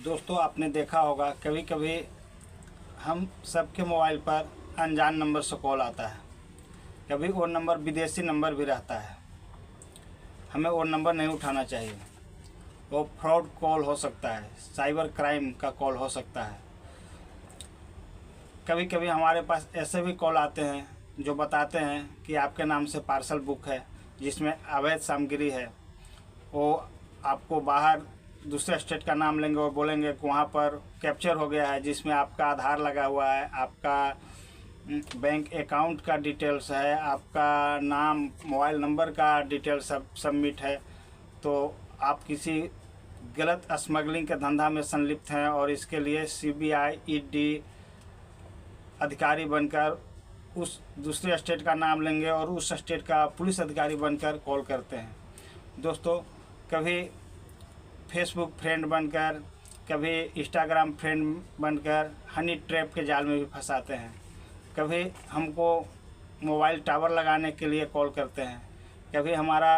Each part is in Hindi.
दोस्तों आपने देखा होगा कभी कभी हम सबके मोबाइल पर अनजान नंबर से कॉल आता है। कभी वो नंबर विदेशी नंबर भी रहता है। हमें वो नंबर नहीं उठाना चाहिए। वो फ्रॉड कॉल हो सकता है, साइबर क्राइम का कॉल हो सकता है। कभी कभी हमारे पास ऐसे भी कॉल आते हैं जो बताते हैं कि आपके नाम से पार्सल बुक है जिसमें अवैध सामग्री है। वो आपको बाहर दूसरे स्टेट का नाम लेंगे और बोलेंगे कि वहाँ पर कैप्चर हो गया है जिसमें आपका आधार लगा हुआ है, आपका बैंक अकाउंट का डिटेल्स है, आपका नाम मोबाइल नंबर का डिटेल्स सब सबमिट है। तो आप किसी गलत स्मगलिंग के धंधा में संलिप्त हैं और इसके लिए सीबीआई ईडी अधिकारी बनकर उस दूसरे स्टेट का नाम लेंगे और उस स्टेट का पुलिस अधिकारी बनकर कॉल करते हैं। दोस्तों कभी फेसबुक फ्रेंड बनकर, कभी इंस्टाग्राम फ्रेंड बनकर हनी ट्रैप के जाल में भी फंसाते हैं। कभी हमको मोबाइल टावर लगाने के लिए कॉल करते हैं, कभी हमारा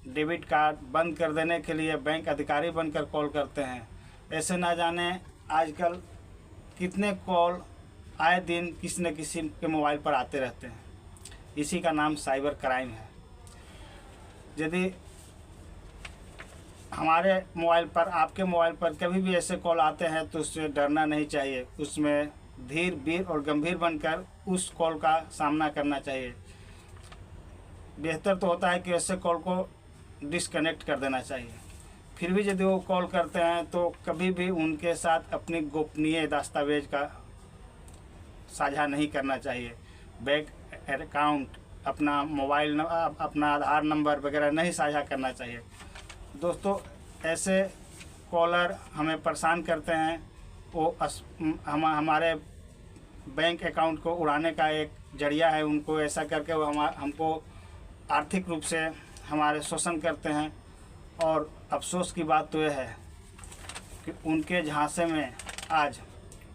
डेबिट कार्ड बंद कर देने के लिए बैंक अधिकारी बनकर कॉल करते हैं। ऐसे ना जाने आजकल कितने कॉल आए दिन किसी न किसी के मोबाइल पर आते रहते हैं। इसी का नाम साइबर क्राइम है। यदि हमारे मोबाइल पर, आपके मोबाइल पर कभी भी ऐसे कॉल आते हैं तो उससे डरना नहीं चाहिए। उसमें धीर, वीर और गंभीर बनकर उस कॉल का सामना करना चाहिए। बेहतर तो होता है कि ऐसे कॉल को डिस्कनेक्ट कर देना चाहिए। फिर भी यदि वो कॉल करते हैं तो कभी भी उनके साथ अपनी गोपनीय दस्तावेज का साझा नहीं करना चाहिए। बैंक अकाउंट, अपना मोबाइल, अपना आधार नंबर वगैरह नहीं साझा करना चाहिए। दोस्तों ऐसे कॉलर हमें परेशान करते हैं। वो हमारे बैंक अकाउंट को उड़ाने का एक जरिया है। उनको ऐसा करके वो हमको आर्थिक रूप से हमारे शोषण करते हैं। और अफसोस की बात तो यह है कि उनके झांसे में आज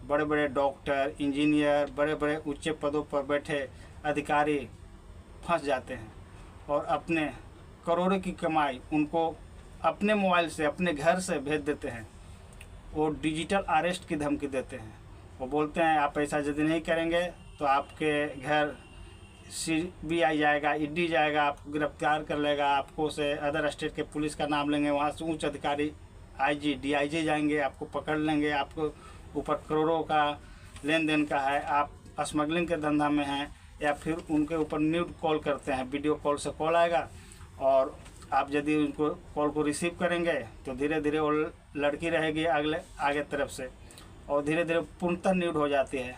बड़े बड़े डॉक्टर, इंजीनियर, बड़े बड़े ऊंचे पदों पर बैठे अधिकारी फंस जाते हैं और अपने करोड़ों की कमाई उनको अपने मोबाइल से, अपने घर से भेज देते हैं। वो डिजिटल अरेस्ट की धमकी देते हैं। वो बोलते हैं आप ऐसा यदि नहीं करेंगे तो आपके घर सीबीआई जाएगा, ईडी जाएगा, आपको गिरफ्तार कर लेगा, आपको से अदर स्टेट के पुलिस का नाम लेंगे, वहाँ से उच्च अधिकारी आईजी, डीआईजी जाएंगे, आपको पकड़ लेंगे, आपको ऊपर करोड़ों का लेन देन का है, आप स्मगलिंग के धंधा में हैं। या फिर उनके ऊपर न्यूड कॉल करते हैं, वीडियो कॉल से कॉल आएगा और आप यदि उनको कॉल को रिसीव करेंगे तो धीरे धीरे वो लड़की रहेगी आगे तरफ से और धीरे धीरे पूर्णतः न्यूड हो जाती है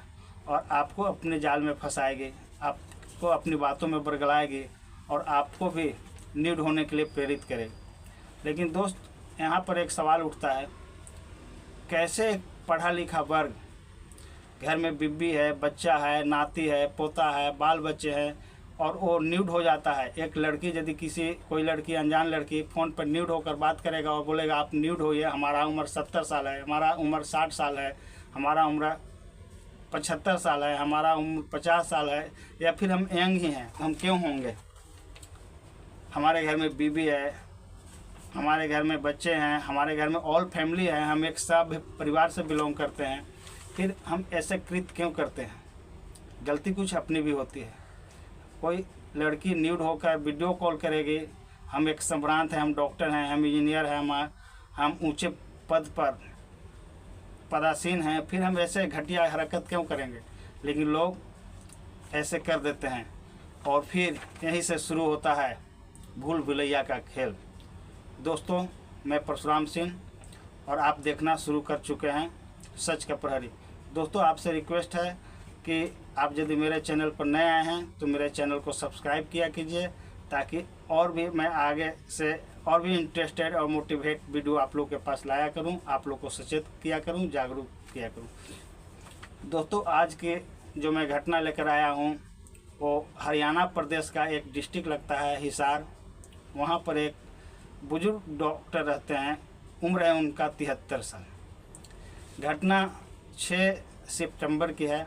और आपको अपने जाल में फंसाएगी, आपको अपनी बातों में बरगलाएगी और आपको भी न्यूड होने के लिए प्रेरित करेगी। लेकिन दोस्त यहाँ पर एक सवाल उठता है, कैसे पढ़ा लिखा वर्ग, घर में बीबी है, बच्चा है, नाती है, पोता है, बाल बच्चे हैं और वो न्यूड हो जाता है। एक लड़की यदि कोई लड़की, अनजान लड़की फ़ोन पर न्यूड होकर बात करेगा और बोलेगा आप न्यूड होइए, हमारा उम्र 70 साल है, हमारा उम्र 60 साल है, हमारा उम्र 75 साल है, हमारा उम्र 50 साल है, या फिर हम यंग ही हैं, हम क्यों होंगे? हमारे घर में बीबी है, हमारे घर में बच्चे हैं, हमारे घर में ऑल फैमिली है, हम एक सभ्य परिवार से बिलोंग करते हैं, फिर हम ऐसे कृत्य क्यों करते हैं? गलती कुछ अपनी भी होती है। कोई लड़की न्यूड होकर वीडियो कॉल करेगी, हम एक संभ्रांत हैं, हम डॉक्टर हैं, हम इंजीनियर हैं, हम ऊंचे पद पर पदासीन हैं, फिर हम ऐसे घटिया हरकत क्यों करेंगे? लेकिन लोग ऐसे कर देते हैं और फिर यहीं से शुरू होता है भूल भुलैया का खेल। दोस्तों मैं परशुराम सिंह और आप देखना शुरू कर चुके हैं सच का प्रहरी। दोस्तों आपसे रिक्वेस्ट है कि आप यदि मेरे चैनल पर नए आए हैं तो मेरे चैनल को सब्सक्राइब किया कीजिए ताकि और भी मैं आगे से और भी इंटरेस्टेड और मोटिवेट वीडियो आप लोग के पास लाया करूं, आप लोग को सचेत किया करूं, जागरूक किया करूं। दोस्तों आज के जो मैं घटना लेकर आया हूं वो हरियाणा प्रदेश का एक डिस्ट्रिक्ट लगता है हिसार। वहां पर एक बुजुर्ग डॉक्टर रहते हैं, उम्र है उनका 73 साल। घटना 6 सितंबर की है।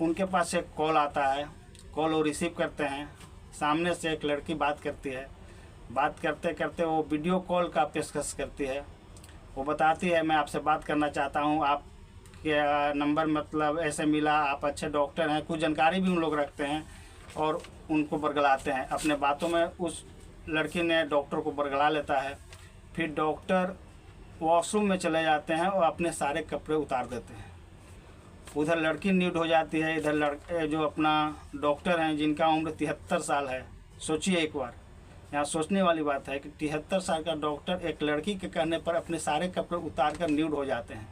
उनके पास एक कॉल आता है, कॉल वो रिसीव करते हैं। सामने से एक लड़की बात करती है, बात करते करते वो वीडियो कॉल का पेशकश करती है वो बताती है मैं आपसे बात करना चाहता हूँ, आप क्या नंबर मतलब ऐसे मिला, आप अच्छे डॉक्टर हैं, कुछ जानकारी भी उन लोग रखते हैं और उनको बरगलाते हैं अपने बातों में। उस लड़की ने डॉक्टर को बरगला लेता है। फिर डॉक्टर वॉशरूम में चले जाते हैं और अपने सारे कपड़े उतार देते हैं। उधर लड़की न्यूड हो जाती है, इधर लड़के जो अपना डॉक्टर हैं जिनका उम्र 73 साल है। सोचिए एक बार, यहाँ सोचने वाली बात है कि 73 साल का डॉक्टर एक लड़की के कहने पर अपने सारे कपड़े उतार कर न्यूड हो जाते हैं।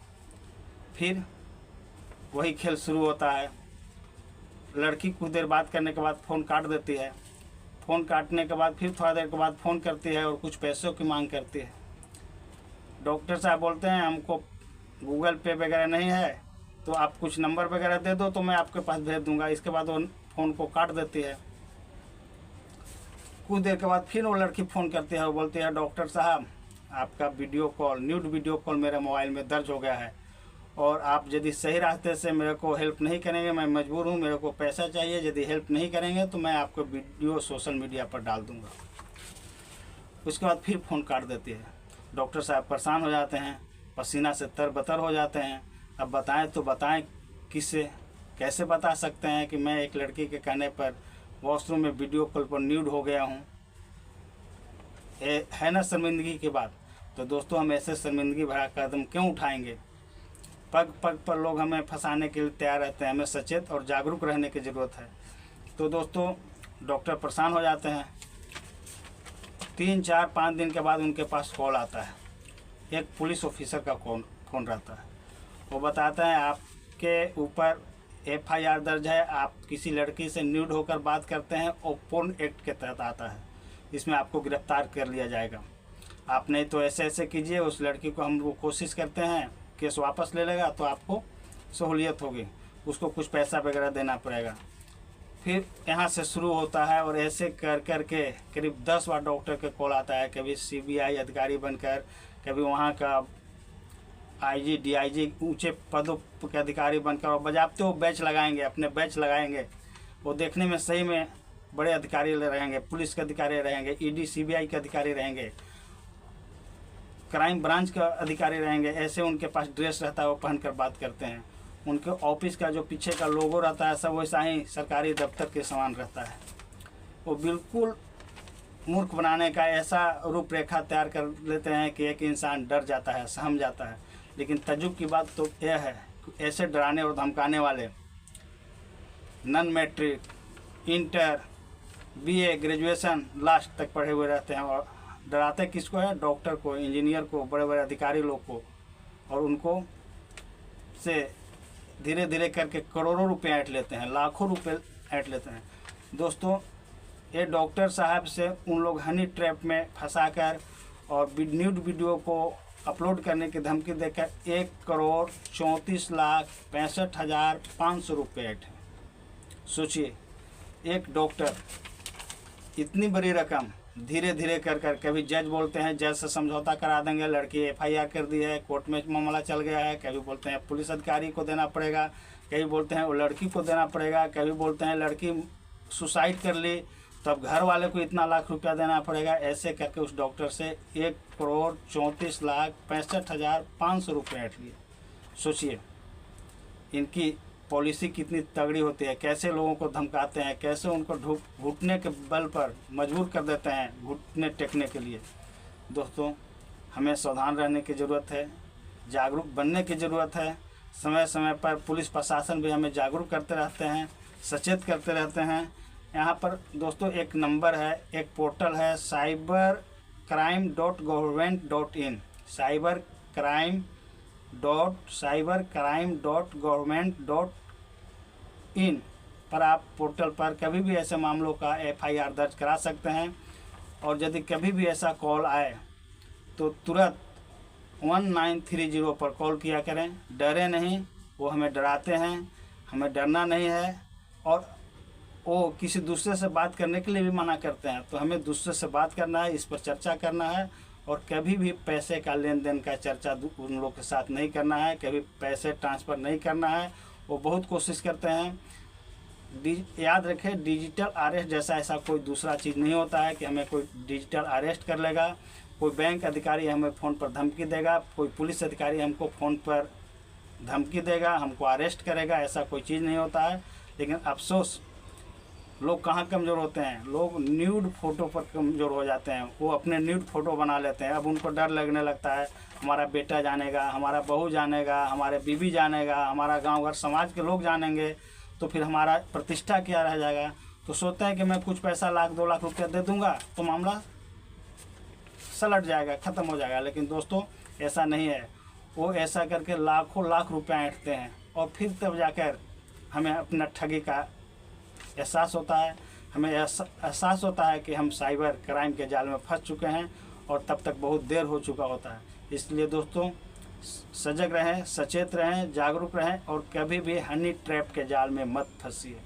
फिर वही खेल शुरू होता है। लड़की कुछ देर बात करने के बाद फ़ोन काट देती है। फ़ोन काटने के बाद फिर थोड़ा देर के बाद फ़ोन करती है और कुछ पैसों की मांग करती है। डॉक्टर साहब बोलते हैं हमको गूगल पे वगैरह नहीं है, तो आप कुछ नंबर वगैरह दे दो तो मैं आपके पास भेज दूंगा। इसके बाद वो फ़ोन को काट देती है। कुछ देर के बाद फिर वो लड़की फ़ोन करती है और बोलती है डॉक्टर साहब आपका video call, nude video call मेरे मोबाइल में दर्ज हो गया है और आप यदि सही रास्ते से मेरे को हेल्प नहीं करेंगे, मैं मजबूर हूँ, मेरे को पैसा चाहिए, यदि हेल्प नहीं करेंगे तो मैं आपको वीडियो सोशल मीडिया पर डाल दूँगा। उसके बाद फिर फ़ोन काट देती है। डॉक्टर साहब परेशान हो जाते हैं, पसीना से तरबतर हो जाते हैं। अब बताएं तो बताएं किससे, कैसे बता सकते हैं कि मैं एक लड़की के कहने पर वॉशरूम में वीडियो कॉल पर न्यूड हो गया हूँ। है ना शर्मिंदगी की बात। तो दोस्तों हम ऐसे शर्मिंदगी भरा कदम क्यों उठाएंगे? पग पग पर लोग हमें फंसाने के लिए तैयार रहते हैं। हमें सचेत और जागरूक रहने की ज़रूरत है। तो दोस्तों डॉक्टर परेशान हो जाते हैं। 3, 4, 5 दिन के बाद उनके पास कॉल आता है। एक पुलिस ऑफिसर का फ़ोन रहता है। वो बताता है आपके ऊपर FIR दर्ज है, आप किसी लड़की से न्यूड होकर बात करते हैं और पोर्न एक्ट के तहत आता है। इसमें आपको गिरफ्तार कर लिया जाएगा। आप नहीं तो ऐसे ऐसे कीजिए, उस लड़की को हम लोग कोशिश करते हैं केस वापस ले लेगा तो आपको सहूलियत होगी, उसको कुछ पैसा वगैरह देना पड़ेगा। फिर यहाँ से शुरू होता है और ऐसे कर कर के करीब 10 बार डॉक्टर के कॉल आता है। कभी CBI अधिकारी बनकर, कभी वहाँ का IG DIG ऊंचे पदों के अधिकारी बनकर, और बजाते वो बैच लगाएंगे, अपने बैच लगाएंगे। वो देखने में सही में बड़े अधिकारी रहेंगे, पुलिस के अधिकारी रहेंगे, ED CBI के अधिकारी रहेंगे, क्राइम ब्रांच का अधिकारी रहेंगे। ऐसे उनके पास ड्रेस रहता है, वो पहनकर बात करते हैं। उनके ऑफिस का जो पीछे का लोगो रहता है सब वैसा ही सरकारी दफ्तर के समान रहता है। वो बिल्कुल मूर्ख बनाने का ऐसा रूपरेखा तैयार कर लेते हैं कि एक इंसान डर जाता है, सहम जाता है। लेकिन तजुब की बात तो यह है कि ऐसे डराने और धमकाने वाले non matric, inter, BA, graduation last तक पढ़े हुए रहते हैं। और डराते किसको है? डॉक्टर को, इंजीनियर को, बड़े बड़े अधिकारी लोग को। और उनको से धीरे धीरे करके करोड़ों रुपए ऐंठ लेते हैं, लाखों रुपए ऐंठ लेते हैं। दोस्तों ये डॉक्टर साहब से उन लोग हनी ट्रैप में फंसाकर और न्यूड वीडियो को अपलोड करने की धमकी देकर 1,34,65,500 रुपये ऐंठे। सोचिए एक डॉक्टर इतनी बड़ी रकम धीरे धीरे कर कर, कभी जज बोलते हैं जज से समझौता करा देंगे, लड़की FIR कर दी है, कोर्ट में मामला चल गया है। कभी बोलते हैं पुलिस अधिकारी को देना पड़ेगा, कभी बोलते हैं वो लड़की को देना पड़ेगा, कभी बोलते हैं लड़की सुसाइड कर ली तब घर वाले को इतना लाख रुपया देना पड़ेगा। ऐसे करके उस डॉक्टर से 1,34,65,500 रुपये ऐंठ लिए। सोचिए इनकी पॉलिसी कितनी तगड़ी होती है, कैसे लोगों को धमकाते हैं, कैसे उनको घुटने के बल पर मजबूर कर देते हैं घुटने टेकने के लिए। दोस्तों हमें सावधान रहने की ज़रूरत है, जागरूक बनने की ज़रूरत है। समय समय पर पुलिस प्रशासन भी हमें जागरूक करते रहते हैं, सचेत करते रहते हैं। यहाँ पर दोस्तों एक नंबर है, एक पोर्टल है cybercrime.government.in, cybercrime.government.in पर आप पोर्टल पर कभी भी ऐसे मामलों का FIR दर्ज करा सकते हैं। और यदि कभी भी ऐसा कॉल आए तो तुरंत 1930 पर कॉल किया करें। डरे नहीं, वो हमें डराते हैं, हमें डरना नहीं है। और वो किसी दूसरे से बात करने के लिए भी मना करते हैं। तो हमें दूसरे से बात करना है, इस पर चर्चा करना है। और कभी भी पैसे का लेन देन का चर्चा उन लोग के साथ नहीं करना है, कभी पैसे ट्रांसफ़र नहीं करना है। वो बहुत कोशिश करते हैं। याद रखें डिजिटल अरेस्ट जैसा ऐसा कोई दूसरा चीज़ नहीं होता है कि हमें कोई डिजिटल अरेस्ट कर लेगा। कोई बैंक अधिकारी हमें फ़ोन पर धमकी देगा, कोई पुलिस अधिकारी हमको फ़ोन पर धमकी देगा, हमको अरेस्ट करेगा, ऐसा कोई चीज़ नहीं होता है। लेकिन अफसोस लोग कहाँ कमज़ोर होते हैं, लोग न्यूड फ़ोटो पर कमज़ोर हो जाते हैं। वो अपने न्यूड फ़ोटो बना लेते हैं। अब उनको डर लगने लगता है, हमारा बेटा जानेगा, हमारा बहू जानेगा, हमारे बीवी जानेगा, हमारा गांव घर समाज के लोग जानेंगे, तो फिर हमारा प्रतिष्ठा क्या रह जाएगा। तो सोचते हैं कि मैं कुछ पैसा 1-2 लाख रुपया दे दूंगा तो मामला सलट जाएगा, ख़त्म हो जाएगा। लेकिन दोस्तों ऐसा नहीं है। वो ऐसा करके लाखों लाख रुपया ऐंठते हैं और फिर तब जाकर हमें अपना ठगी का एहसास होता है। हमें एहसास होता है कि हम साइबर क्राइम के जाल में फंस चुके हैं और तब तक बहुत देर हो चुका होता है। इसलिए दोस्तों सजग रहें, सचेत रहें, जागरूक रहें और कभी भी हनी ट्रैप के जाल में मत फंसिए।